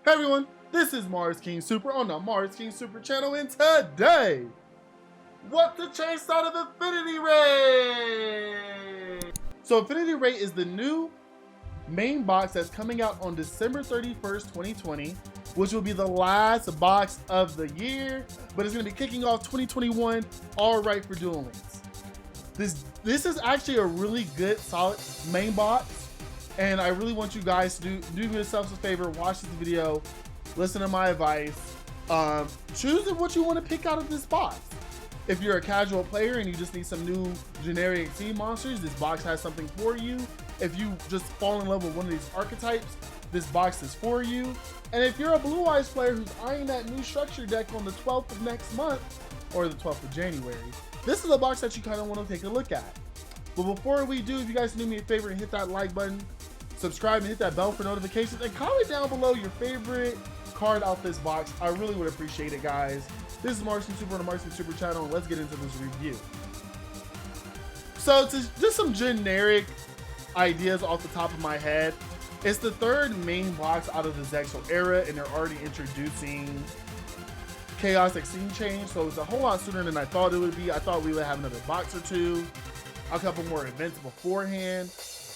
Hey everyone, this is Marz King Super on the Marz King Super channel, and today, what to chase out of Affinity Ray? So Affinity Ray is the new main box that's coming out on December 31st, 2020, which will be the last box of the year, but it's going to be kicking off 2021 all right for Duel Links. This is actually a really good, solid main box. And I really want you guys to do yourselves a favor, watch this video, listen to my advice, choose what you want to pick out of this box. If you're a casual player and you just need some new generic team monsters, this box has something for you. If you just fall in love with one of these archetypes, this box is for you. And if you're a Blue Eyes player who's eyeing that new structure deck on the 12th of next month, or the 12th of January, this is a box that you kind of want to take a look at. But before we do, if you guys do me a favor and hit that like button, subscribe and hit that bell for notifications, and comment down below your favorite card out this box. I really would appreciate it, guys. This is Marz King Super on the Marz King Super channel, and let's get into this review. So to just some generic ideas off the top of my head, it's the third main box out of the Zexal era, and they're already introducing Chaotic Scene Change, so it's a whole lot sooner than I thought it would be. I thought we would have another box or two, a couple more events beforehand.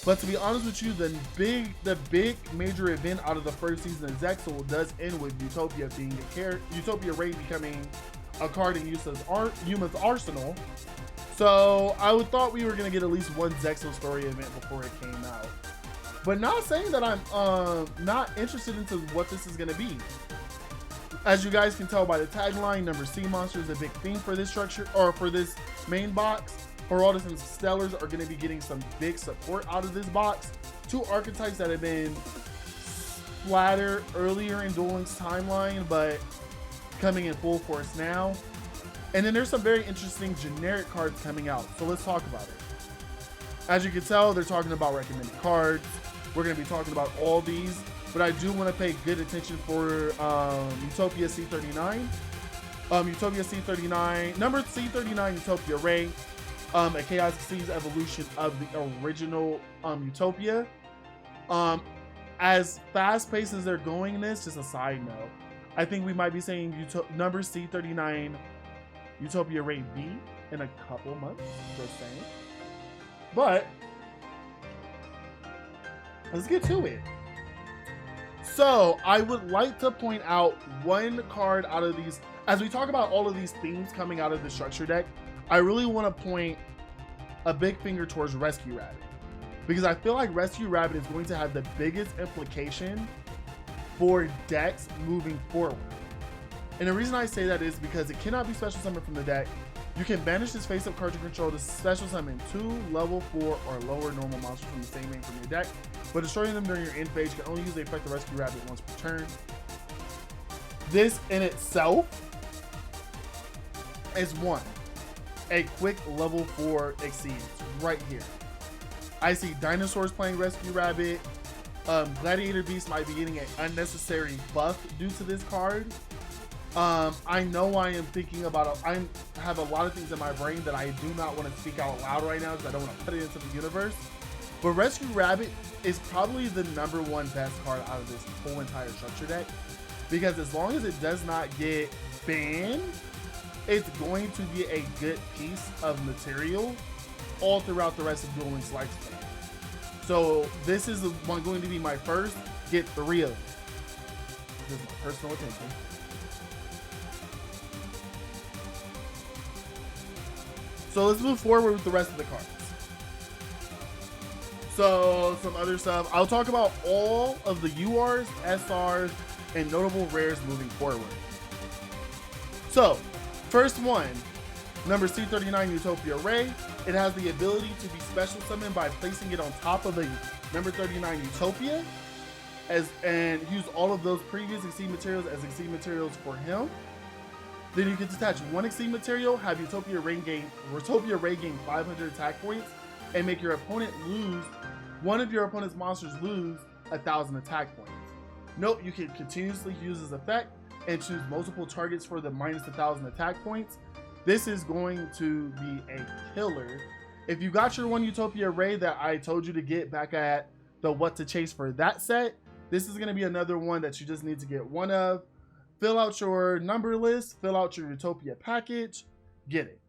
But to be honest with you, the big major event out of the first season of Zexal does end with Utopia being Utopia Ray becoming a card in Yuma's arsenal. So I would thought we were gonna get at least one Zexal story event before it came out. But not saying that I'm not interested into what this is gonna be. As you guys can tell by the tagline, number C monster is a big theme for this structure, or for this main box. HIERATICS and CONSTELLARs are going to be getting some big support out of this box. Two archetypes that have been splattered earlier in Duel Links timeline, but coming in full force now. And then there's some very interesting generic cards coming out, so let's talk about it. As you can tell, they're talking about recommended cards. We're going to be talking about all these, but I do want to pay good attention for Utopia C39. Utopia C39, number C39 Utopia Ray. A Chaotic Seas evolution of the original Utopia. As fast-paced as they're going in this, just a side note, I think we might be saying number C39 Utopia Ray B in a couple months, just saying. But let's get to it. So I would like to point out one card out of these, as we talk about all of these themes coming out of the structure deck. I really want to point a big finger towards Rescue Rabbit, because I feel like Rescue Rabbit is going to have the biggest implication for decks moving forward. And the reason I say that is because it cannot be special summoned from the deck. You can banish this face-up card you control to special summon 2 level 4 or lower normal monsters from the same main from your deck, but destroying them during your end phase. You can only use the effect of Rescue Rabbit once per turn. This in itself is a quick level 4 exceeds right here. I see dinosaurs playing Rescue Rabbit. Gladiator Beast might be getting an unnecessary buff due to this card. I know I am thinking about I have a lot of things in my brain that I do not want to speak out loud right now because I don't want to put it into the universe. But Rescue Rabbit is probably the #1 best card out of this whole entire structure deck, because as long as it does not get banned, it's going to be a good piece of material all throughout the rest of Duel Links' lifespan. So this is going to be my first, get 3 of them. This is my personal attention. So let's move forward with the rest of the cards. So some other stuff. I'll talk about all of the URs, SRs, and notable rares moving forward. So first one, number C39 Utopia Ray. It has the ability to be special summoned by placing it on top of a number 39 Utopia, and use all of those previous Exceed materials as Exceed materials for him. Then you can detach 1 Exceed material, have Utopia Ray gain 500 attack points, and make your opponent lose, one of your opponent's monsters lose 1,000 attack points. Note, you can continuously use this effect and choose multiple targets for the -1,000 attack points. This is going to be a killer. If you got your 1 Utopia Ray that I told you to get back at the what to chase for that set, This is going to be another one that you just need to get one of. Fill out your number list, fill out your Utopia package, get it.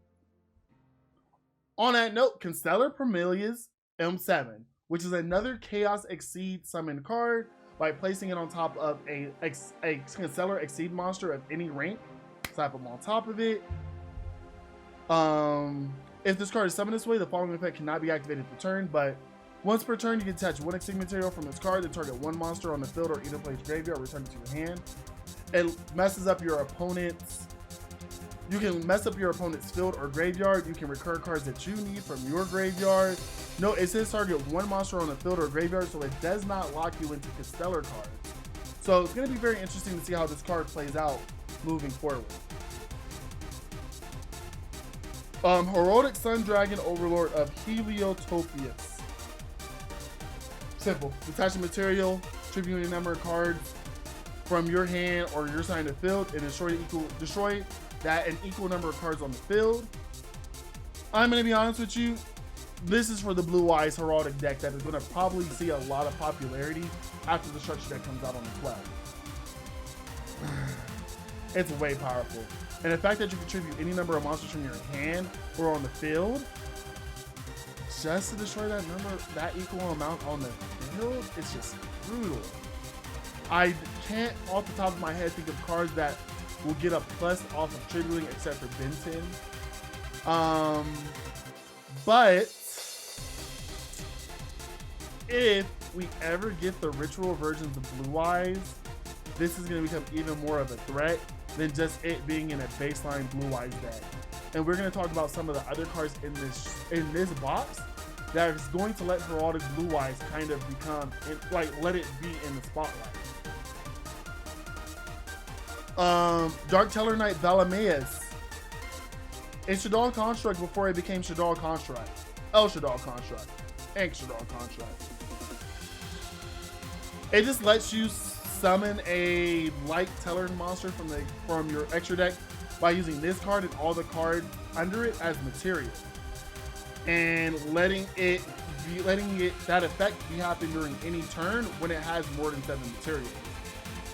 On that note, Constellar Parmelia's M7, which is another Chaos Exceed summon card. By placing it on top of a Constellar Exceed monster of any rank, slap them on top of it. If this card is summoned this way, the following effect cannot be activated per turn, but once per turn, you can attach one Exceed material from this card to target one monster on the field or either place graveyard, return it to your hand. It messes up your opponent's. You can mess up your opponent's field or graveyard. You can recur cards that you need from your graveyard. No, it says target one monster on the field or graveyard, so it does not lock you into Constellar cards. So it's going to be very interesting to see how this card plays out moving forward. Heraldic Sun Dragon Overlord of Heliotopius. Simple. Detach a material, tribute a number of cards from your hand or your side of the field, and destroy that and equal number of cards on the field. I'm going to be honest with you. This is for the Blue Eyes Heraldic deck that is going to probably see a lot of popularity after the structure deck comes out on the 12th. It's way powerful. And the fact that you contribute any number of monsters from your hand or on the field just to destroy that equal amount on the field, it's just brutal. I can't off the top of my head think of cards that will get a plus off of tributing except for Benton. But if we ever get the ritual versions of Blue Eyes, this is going to become even more of a threat than just it being in a baseline Blue Eyes deck. And we're going to talk about some of the other cards in this box that is going to let Heraldic Blue Eyes kind of become, let it be in the spotlight. Dark Teller Knight Valameus. It's Shaddoll Construct before it became Shaddoll Construct. El Shaddoll Construct. And Shaddoll Construct. It just lets you summon a light Teller monster from your extra deck by using this card and all the cards under it as material. And letting that effect be happen during any turn when it has more than 7 materials.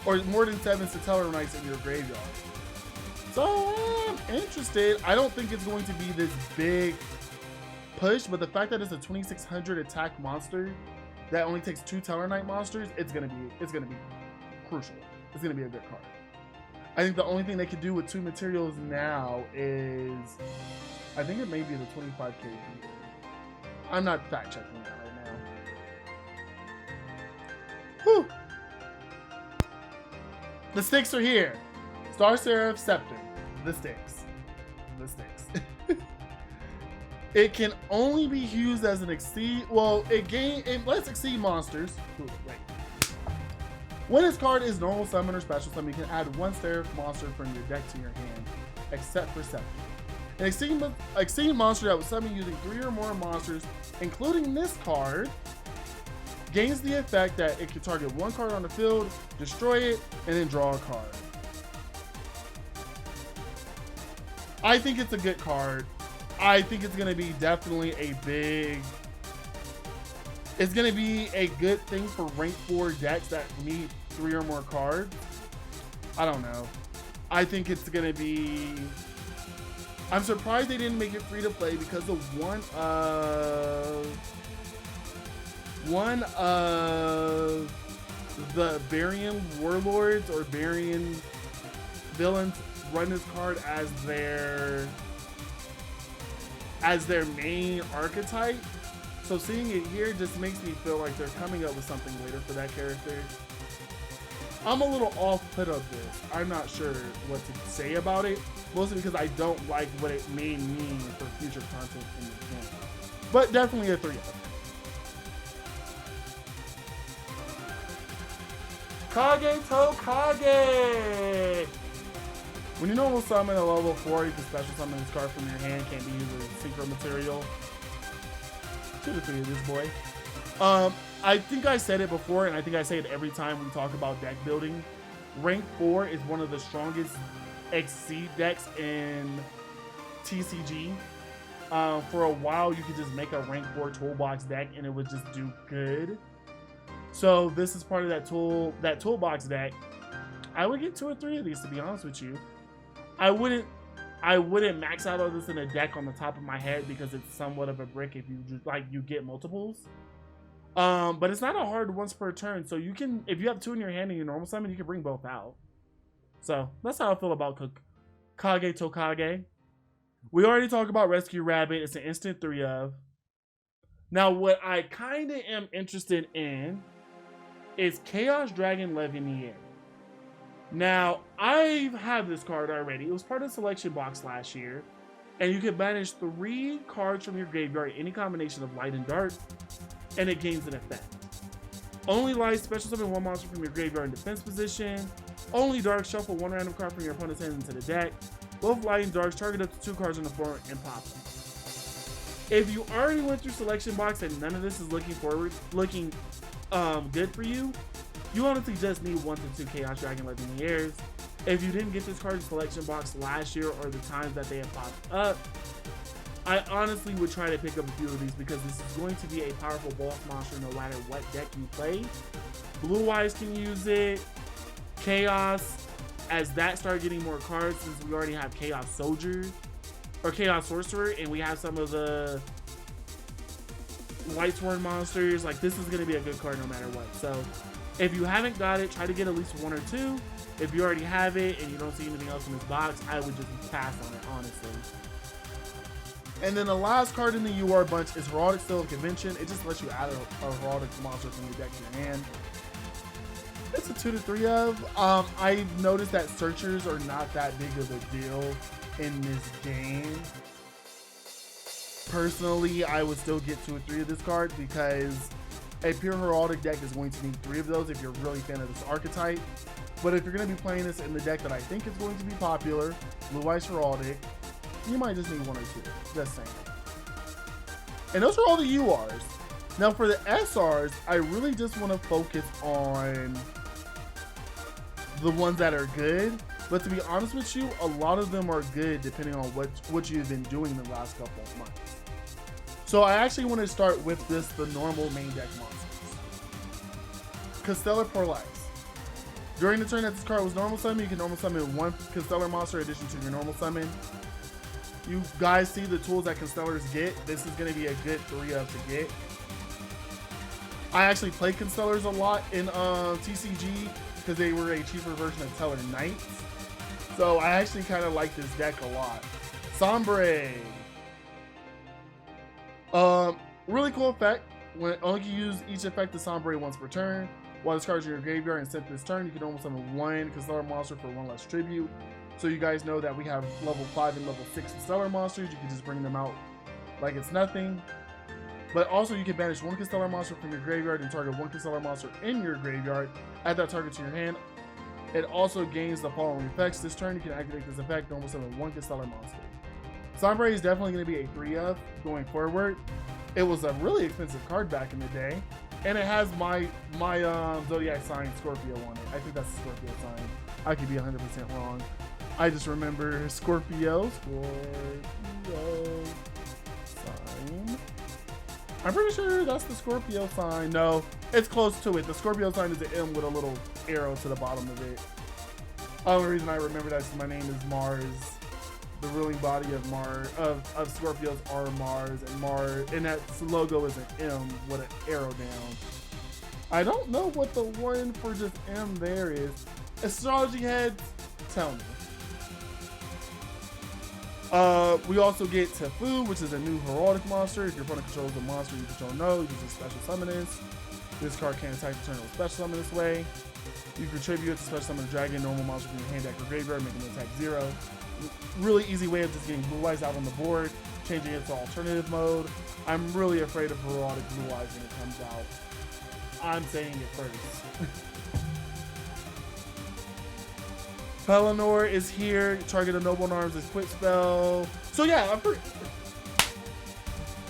Or more than 7 Stellar Knights in your graveyard. So I'm interested. I don't think it's going to be this big push, but the fact that it's a 2600 attack monster that only takes 2 Teller Knight monsters, it's gonna be crucial. It's gonna be a good card. I think the only thing they could do with 2 materials now is, I think it may be the 25k. I'm not fact checking that right now. Whew. The sticks are here. Star Seraph Scepter. The sticks. The sticks. It can only be used as an exceed. Well, it lets exceed monsters. Ooh, wait. When this card is normal summon or special summon, you can add 1 Seraph monster from your deck to your hand, except for Scepter. An exceed monster that was summoned using 3 or more monsters, including this card, gains the effect that it can target 1 card on the field, destroy it, and then draw a card. I think it's a good card. I think it's going to be definitely it's going to be a good thing for rank 4 decks that need 3 or more cards. I don't know. I think it's going to be... I'm surprised they didn't make it free to play because of one of the Varian Warlords or Varian villains run this card as their main archetype. So seeing it here just makes me feel like they're coming up with something later for that character. I'm a little off put of this. I'm not sure what to say about it, mostly because I don't like what it may mean for future content in the game. But definitely a 3 up. Kage to Kage! When you normal summon a level 4, you can special summon this card from your hand. Can't be used as a synchro material. 2 to 3 of this boy. I think I said it before, and I think I say it every time we talk about deck building. Rank 4 is one of the strongest Exceed decks in TCG. For a while, you could just make a rank 4 toolbox deck, and it would just do good. So this is part of that toolbox deck. I would get 2 or 3 of these, to be honest with you. I wouldn't max out all this in a deck on the top of my head because it's somewhat of a brick if you just, like, you get multiples. But it's not a hard once per turn, so you can, if you have 2 in your hand and your normal summon, you can bring both out. So that's how I feel about Kage Tokage. We already talked about Rescue Rabbit. It's an instant 3 of. Now what I kind of am interested in is Chaos Dragon Levianeer. Now, I have this card already. It was part of the selection box last year. And you can banish 3 cards from your graveyard, any combination of light and dark, and it gains an effect. Only light, special summon 1 monster from your graveyard in defense position. Only dark, shuffle 1 random card from your opponent's hand into the deck. Both light and darks, target up to 2 cards on the floor and pop them. If you already went through selection box and none of this is looking good for you, you honestly just need 1 to 2 Chaos Dragon Levianeers. If you didn't get this card in selection box last year or the times that they have popped up, I honestly would try to pick up a few of these because this is going to be a powerful boss monster no matter what deck you play. Blue Eyes can use it. Chaos, as that start getting more cards, since we already have Chaos Soldier or Chaos Sorcerer, and we have some of the White Sworn monsters, like, this is going to be a good card no matter what. So if you haven't got it, try to get at least 1 or 2. If you already have it and you don't see anything else in this box, I would just pass on it, honestly. And then the last card in the UR bunch is Heraldic Seal of Convention. It just lets you add a Heraldic monster from your deck to your hand. It's a 2 to 3 of. I've noticed that searchers are not that big of a deal in this game. Personally, I would still get 2 or 3 of this card because a pure Heraldic deck is going to need 3 of those if you're really a fan of this archetype. But if you're going to be playing this in the deck that I think is going to be popular, Blue Eyes Heraldic, you might just need 1 or 2. Just saying. And those are all the URs. Now for the SRs, I really just want to focus on the ones that are good. But to be honest with you, a lot of them are good depending on what you've been doing the last couple of months. So I actually want to start with the normal main deck monsters. Constellar Porlice. During the turn that this card was normal summon, you can normal summon 1 Constellar monster in addition to your normal summon. You guys see the tools that Constellars get. This is going to be a good 3 of to get. I actually play Constellars a lot in TCG because they were a cheaper version of Teller Knights. So I actually kind of like this deck a lot. Sombre. Really cool effect. When only you use each effect of Sombre once per turn. While this card is in your graveyard and sent this turn, you can almost summon 1 Constellar monster for 1 less tribute. So you guys know that we have level 5 and level 6 Constellar monsters. You can just bring them out like it's nothing. But also you can banish 1 Constellar monster from your graveyard and target 1 Constellar monster in your graveyard. Add that target to your hand. It also gains the following effects. This turn you can activate this effect, normal summon 1 Constellar monster. Sombre is definitely going to be a 3 of going forward. It was a really expensive card back in the day. And it has my zodiac sign Scorpio on it. I think that's the Scorpio sign. I could be 100% wrong. I just remember Scorpio sign. I'm pretty sure that's the Scorpio sign. No, it's close to it. The Scorpio sign is an M with a little arrow to the bottom of it. The only reason I remember that is my name is Marz. The ruling body of Scorpios are Mars, and that logo is an M with an arrow down. I don't know what the one for just M there is. Astrology heads, tell me. We also get Tefu, which is a new heraldic monster. If your opponent controls the monster you control, you can just special summon this. This card can't attack the turn with special summon this way. You contribute to special summon a dragon, normal monster from your hand, deck, or graveyard, making it attack 0. Really easy way of just getting Blue Eyes out on the board, changing it to alternative mode. I'm really afraid of heraldic Blue Eyes when it comes out. I'm saying it first. Pelennor is here. Target of Noble Arms is quick spell. So yeah,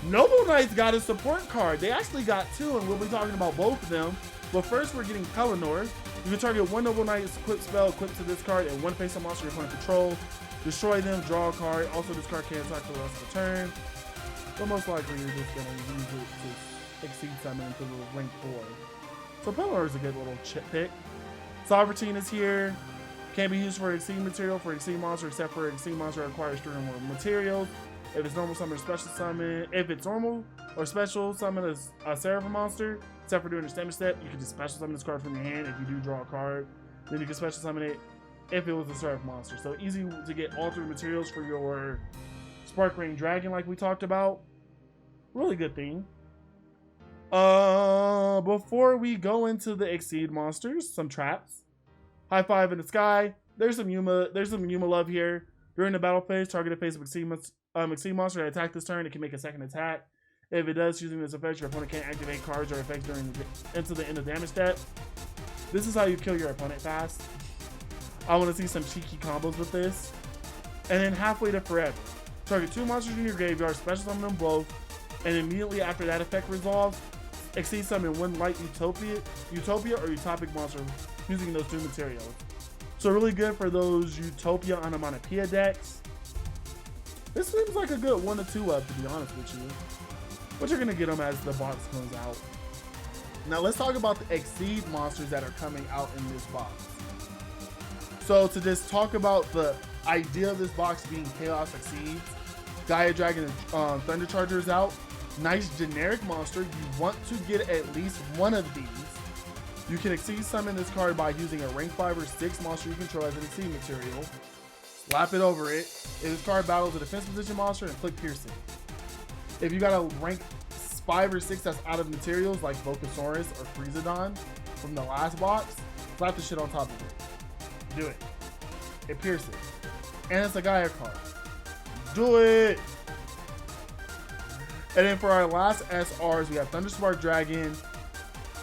Noble Knights got a support card. They actually got 2, and we'll be talking about both of them. But first, we're getting Pelennor. You can target 1 Noble Knight's quick spell equipped to this card and 1 face-up monster your opponent control. Destroy them, draw a card. Also, this card can't attack for the rest of the turn. But most likely, you're just going to use it to exceed summon into the rank 4. So Pelor is a good little chip pick. Sovereignty is here. Can't be used for exceed material for exceed monster except for exceed monster requires 3 or more materials. If it's normal summon or special summon, if it's normal or special summon a Seraphim monster, except for doing a damage step, you can just special summon this card from your hand. If you do draw a card, then you can special summon it if it was a Seraphim monster. So easy to get alternate materials for your Spark Ring Dragon like we talked about. Really good thing. Before we go into the Exceed monsters, some traps. High five in the sky. There's some Yuma love here. During the battle phase, target a phase of Exceed monster that attack this turn. It can make a second attack. If it does, using this effect, your opponent can't activate cards or effects during until the end of damage step. This is how you kill your opponent fast. I want to see some cheeky combos with this. And then halfway to forever. Target 2 monsters in your graveyard, special summon them both, and immediately after that effect resolves, Exceed summon 1 light Utopia or Utopic monster using those 2 materials. So really good for those Utopia Onomatopoeia decks. This seems like a good 1 to 2 up, to be honest with you. But you're gonna get them as the box comes out. Now let's talk about the Exceed monsters that are coming out in this box. So to just talk about the idea of this box being Chaos Exceeds, Gaia Dragon and Thunder Charger is out. Nice generic monster. You want to get at least one of these. You can Exceed summon this card by using a rank 5 or 6 monster you control as an Exceed material. Slap it over it. If this card battles a defense position monster, and click Piercing. If you got a rank 5 or 6 that's out of materials like Volcasaurus or Freezodon from the last box, slap the shit on top of it. Do it. It pierces. And it's a Gaia card. Do it! And then for our last SRs, we have Thunderspark Dragon.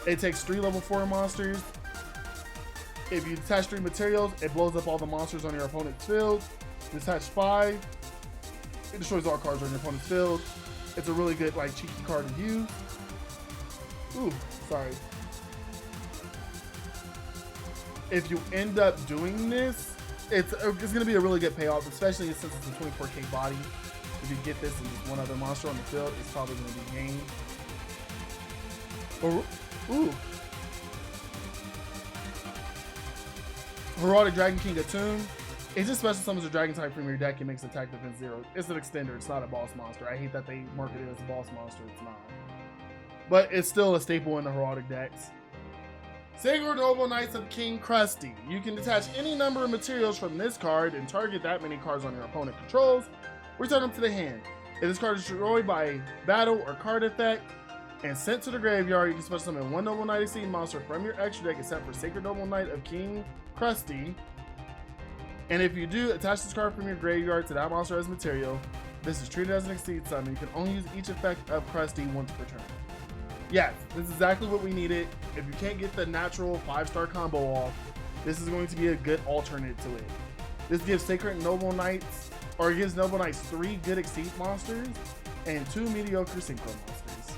It takes 3 level 4 monsters. If you detach 3 materials, it blows up all the monsters on your opponent's field. Detach 5. It destroys all cards on your opponent's field. It's a really good, like, cheeky card to use. Ooh, sorry. If you end up doing this, it's going to be a really good payoff, especially since it's a 24k body. If you get this and just one other monster on the field, it's probably going to be game. Ooh. Heraldic Dragon King Attune. It just special summons a dragon type from your deck and makes attack defense 0. It's an extender, it's not a boss monster. I hate that they market it as a boss monster, it's not. But it's still a staple in the Heraldic decks. Sacred Noble Knights of King Krusty. You can detach any number of materials from this card and target that many cards on your opponent controls. Return them to the hand. If this card is destroyed by battle or card effect and sent to the graveyard, you can special summon 1 Noble Knight Exceed monster from your extra deck except for Sacred Noble Knight of King Krusty. And if you do, attach this card from your graveyard to that monster as material. This is treated as an Exceed summon. You can only use each effect of Krusty once per turn. Yes, this is exactly what we needed. If you can't get the natural 5-star combo off, this is going to be a good alternate to it. This gives Sacred Noble Knights, or it gives Noble Knights 3 good Exceed monsters and 2 mediocre Synchro monsters.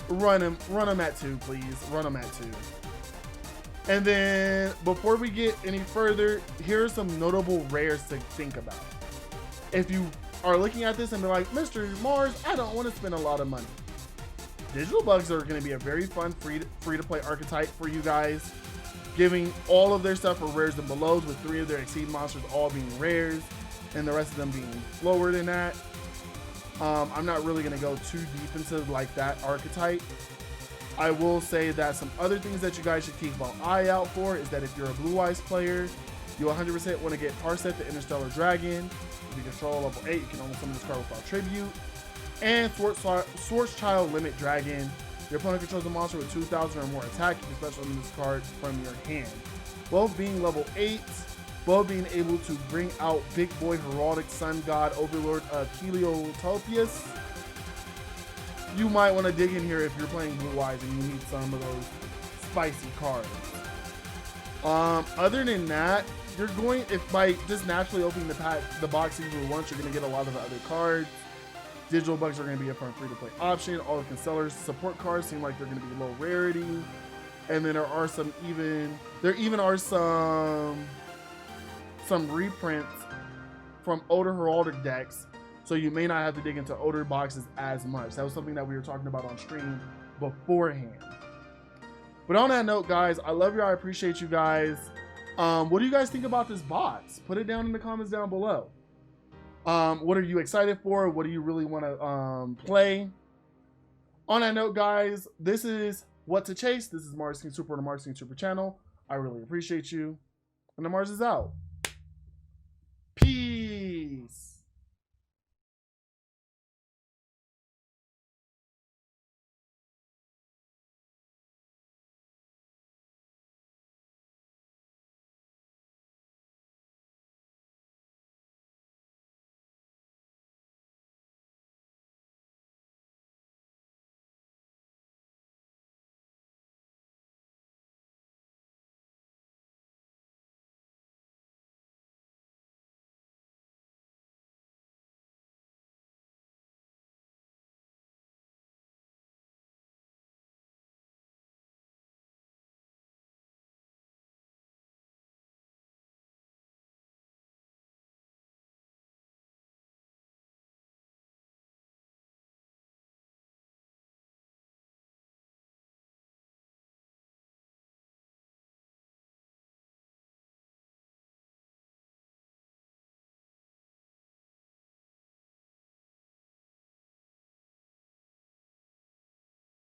Run them at 2, please. Run them at 2. And then, before we get any further, here are some notable rares to think about. If you are looking at this and be like, Mr. Marz, I don't want to spend a lot of money. Digital Bugs are going to be a very fun free-to-play archetype for you guys, giving all of their stuff for rares and belows, with 3 of their Exceed monsters all being rares, and the rest of them being lower than that. I'm not really going to go too deep into like that archetype. I will say that some other things that you guys should keep an eye out for is that if you're a Blue Eyes player, you 100% want to get Parset the Interstellar Dragon. If you control level 8, you can only summon this card without tribute. And Schwarzschild Limit Dragon. Your opponent controls a monster with 2,000 or more attack. You can special summon this card from your hand. Both being level 8, both being able to bring out Big Boy Heraldic Sun God Overlord of Heliotopius. You might want to dig in here if you're playing Blue Eyes and you need some of those spicy cards. Other than that, you're going, if by just naturally opening the box even once, you're going to get a lot of the other cards. Digital Bugs are going to be a fun free-to-play option. All the Constellars support cards seem like they're going to be low rarity. And then there are some reprints from older Heraldic decks, so you may not have to dig into older boxes as much. That was something that we were talking about on stream beforehand. But on that note, guys, I love you. I appreciate you guys. What do you guys think about this box? Put it down in the comments down below. What are you excited for? What do you really want to play? On that note, guys, this is What to Chase. This is Marz King Super on the Marz King Super channel. I really appreciate you. And the Marz is out.